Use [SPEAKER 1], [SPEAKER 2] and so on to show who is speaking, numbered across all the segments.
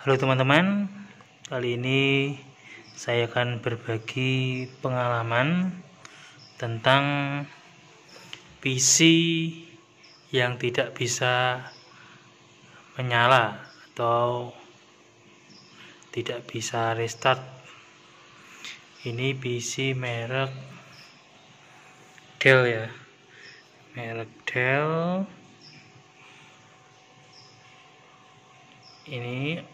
[SPEAKER 1] Halo teman-teman, kali ini saya akan berbagi pengalaman tentang PC yang tidak bisa menyala atau tidak bisa restart. Ini PC merek Dell ya, merek Dell. Ini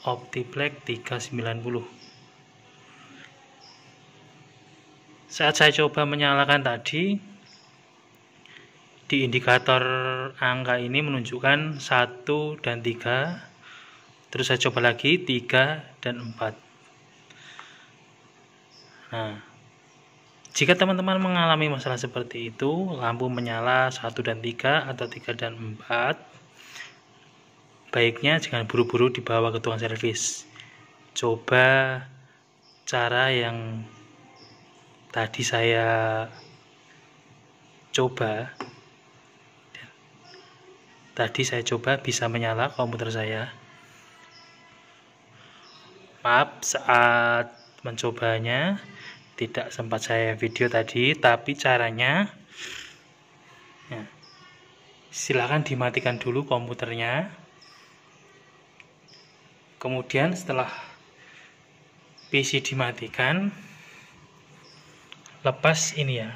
[SPEAKER 1] OptiPlex 390. Saat saya coba menyalakan tadi, di indikator angka ini menunjukkan 1 dan 3. Terus saya coba lagi 3 dan 4. Nah, jika teman-teman mengalami masalah seperti itu, lampu menyala 1 dan 3 atau 3 dan 4, baiknya jangan buru-buru dibawa ke tukang servis. Coba cara yang tadi saya coba. Bisa menyala komputer saya. Maaf, saat mencobanya tidak sempat saya video tadi, tapi caranya ya, silakan dimatikan dulu komputernya. Kemudian setelah PC dimatikan, lepas ini ya,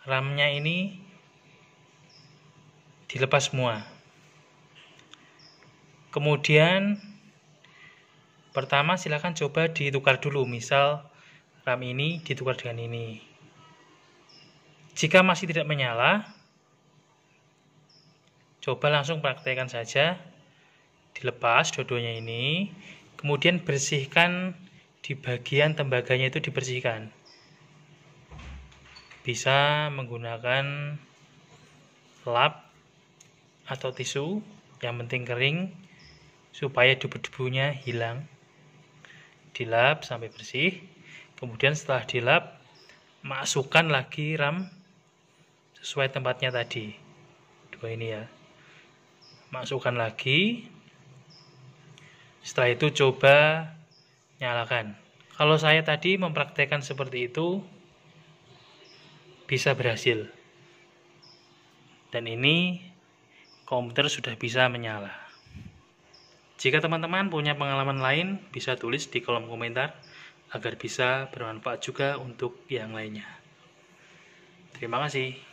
[SPEAKER 1] RAM-nya ini dilepas semua. Kemudian pertama silakan coba ditukar dulu, misal RAM ini ditukar dengan ini. Jika masih tidak menyala, coba langsung praktekkan saja, dilepas dua-duanya ini, kemudian bersihkan di bagian tembaganya, itu dibersihkan. Bisa menggunakan lap atau tisu, yang penting kering, supaya debu-debunya hilang. Dilap sampai bersih. Kemudian setelah dilap, masukkan lagi RAM sesuai tempatnya tadi, dua ini ya. Masukkan lagi. Setelah itu coba nyalakan. Kalau saya tadi mempraktekkan seperti itu, bisa berhasil. Dan ini komputer sudah bisa menyala. Jika teman-teman punya pengalaman lain, bisa tulis di kolom komentar agar bisa bermanfaat juga untuk yang lainnya. Terima kasih.